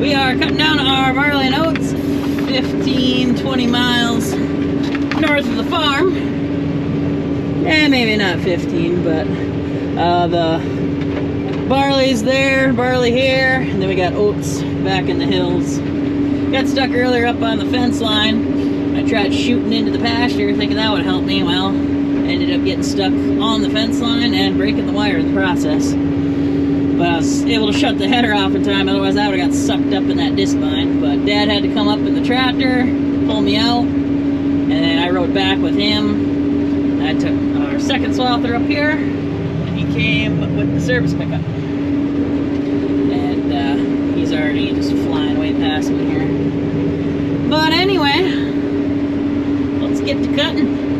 We are cutting down our barley and oats 15-20 miles north of the farm. And maybe not 15, but the barley's there, barley here, and then we got oats back in the hills. Got stuck earlier up on the fence line. I tried shooting into the pasture thinking that would help me. Well, ended up getting stuck on the fence line and breaking the wire in the process. But I was able to shut the header off in time, otherwise I would have got sucked up in that disc bind. But Dad had to come up in the tractor, pull me out, and then I rode back with him. I took our second swather up here, and he came with the service pickup. And he's already just flying way past me here. But anyway, let's get to cutting.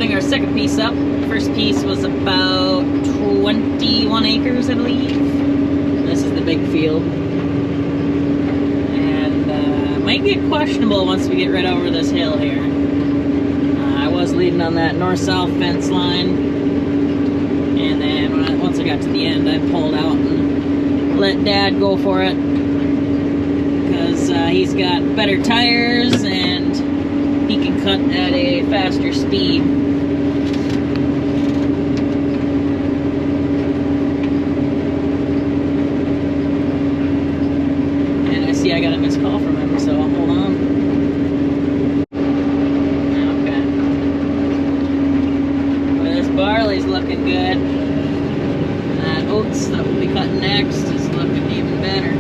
Our second piece up. First piece was about 21 acres, I believe. This is the big field. And might get questionable once we get right over this hill here. I was leading on that north-south fence line. And then once I got to the end, I pulled out and let Dad go for it. Because he's got better tires and he can cut at a faster speed. I got a missed call from him, so hold on. Okay. Well, this barley's looking good. That oats that we'll be cutting next is looking even better.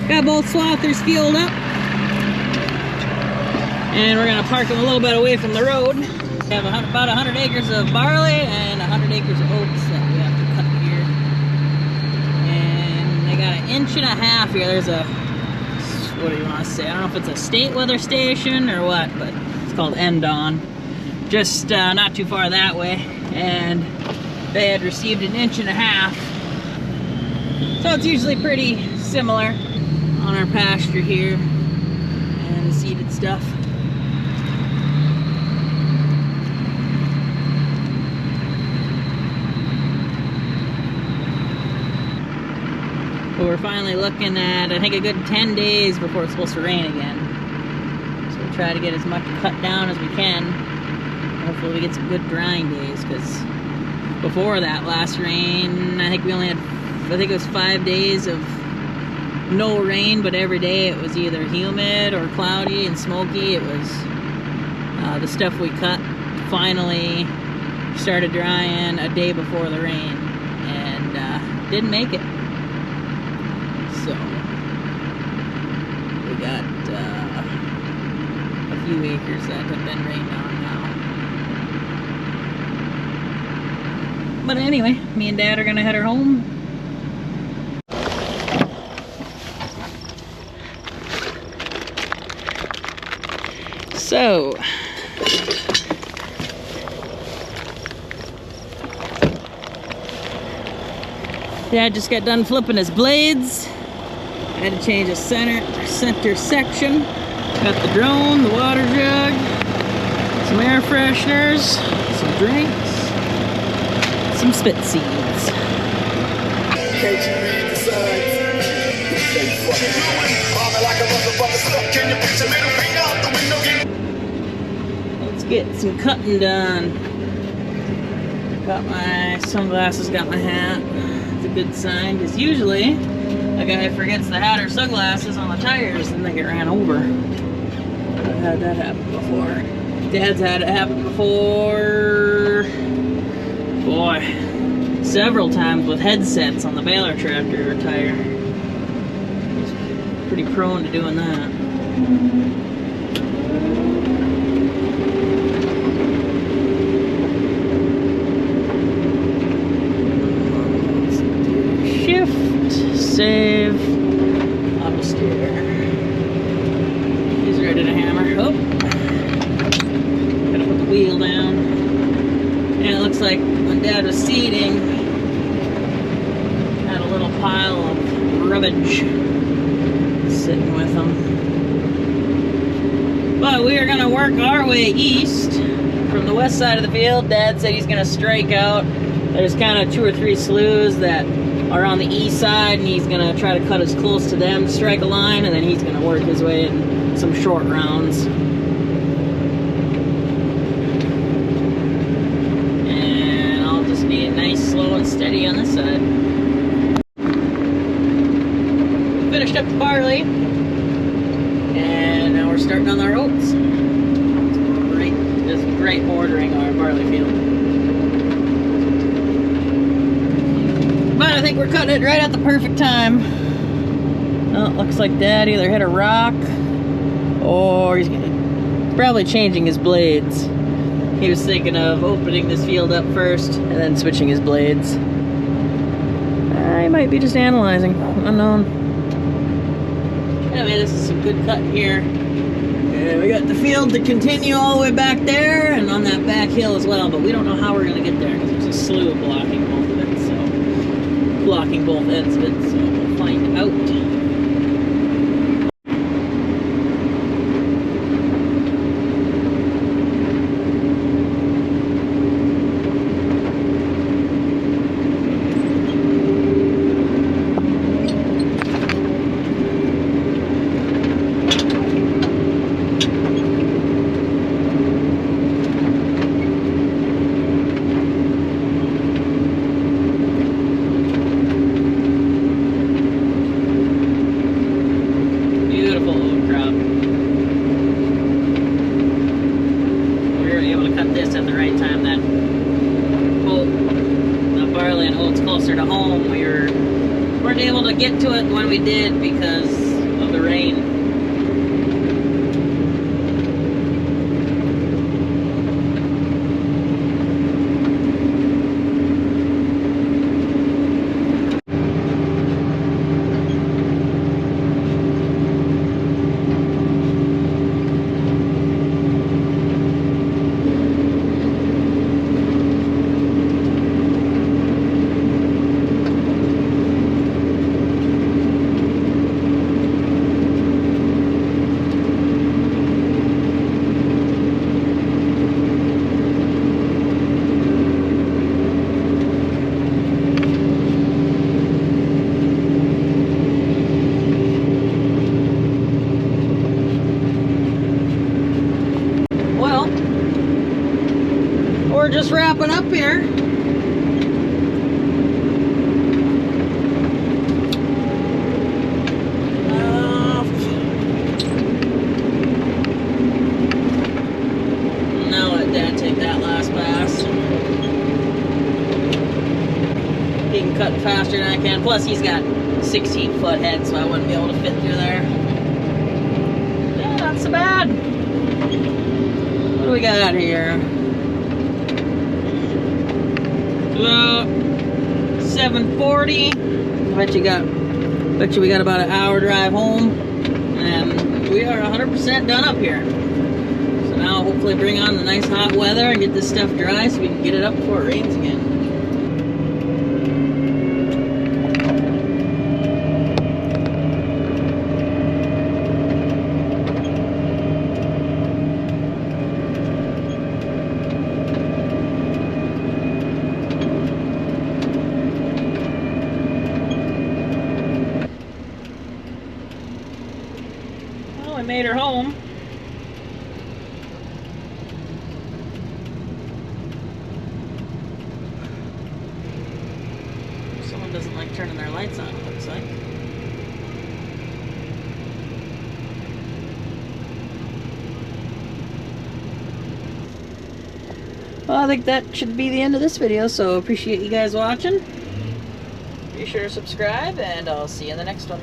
Got both swathers fueled up, and we're going to park them a little bit away from the road. We have about 100 acres of barley and 100 acres of oats that we have to cut here. And they got an inch and a half here. There's a, what do you want to say? I don't know if it's a state weather station or what, but it's called Endon. Just not too far that way, and they had received an inch and a half. So it's usually pretty similar on our pasture here and the seeded stuff. But we're finally looking at, I think, a good 10 days before it's supposed to rain again. So we'll try to get as much cut down as we can. Hopefully we get some good drying days, because before that last rain, I think we only had, I think it was 5 days of no rain, but every day it was either humid or cloudy and smoky. It was the stuff we cut finally started drying a day before the rain, and didn't make it. So we got a few acres that have been rained on now. But anyway, me and Dad are gonna head her home. So, Dad just got done flipping his blades. I had to change the center section. Got the drone, the water jug, some air fresheners, some drinks, some spit seeds. Let's get some cutting done. Got my sunglasses, got my hat. It's a good sign, because usually a guy forgets the hat or sunglasses on the tires and they get ran over. I've had that happen before. Dad's had it happen before. Boy, several times with headsets on the baler tractor tire. He's pretty prone to doing that. Save, auto steer. He's ready to hammer. Oh, gotta put the wheel down. And it looks like when Dad was seeding, had a little pile of rubbish sitting with him. But we are gonna work our way east from the west side of the field. Dad said he's gonna strike out. There's kind of 2 or 3 sloughs that are on the east side, and he's gonna try to cut as close to them to strike a line, and then he's gonna work his way in some short rounds. And I'll just be nice, slow, and steady on this side. We finished up the barley, and now we're starting on our oats. It's great, just great bordering our barley field. But I think we're cutting it right at the perfect time. Well, it looks like Dad either hit a rock or he's probably changing his blades. He was thinking of opening this field up first and then switching his blades. He might be just analyzing. Unknown. Anyway, this is some good cut here. And we got the field to continue all the way back there and on that back hill as well, but we don't know how we're going to get there because there's a slough blocking both of it. Blocking both ends of it, so we'll find out. Able to get to it when we did because of the rain. We're just wrapping up here. Now let Dad take that last pass. He can cut faster than I can. Plus he's got 16-foot head, so I wouldn't be able to fit through there. Yeah, not so bad. What do we got here? About 7:40. Bet you we got about an hour drive home, and we are 100% done up here. now hopefully bring on the nice hot weather and get this stuff dry so we can get it up before it rains again. Well, I made her home. Someone doesn't like turning their lights on, it looks like. Well, I think that should be the end of this video, so appreciate you guys watching. Be sure to subscribe, and I'll see you in the next one.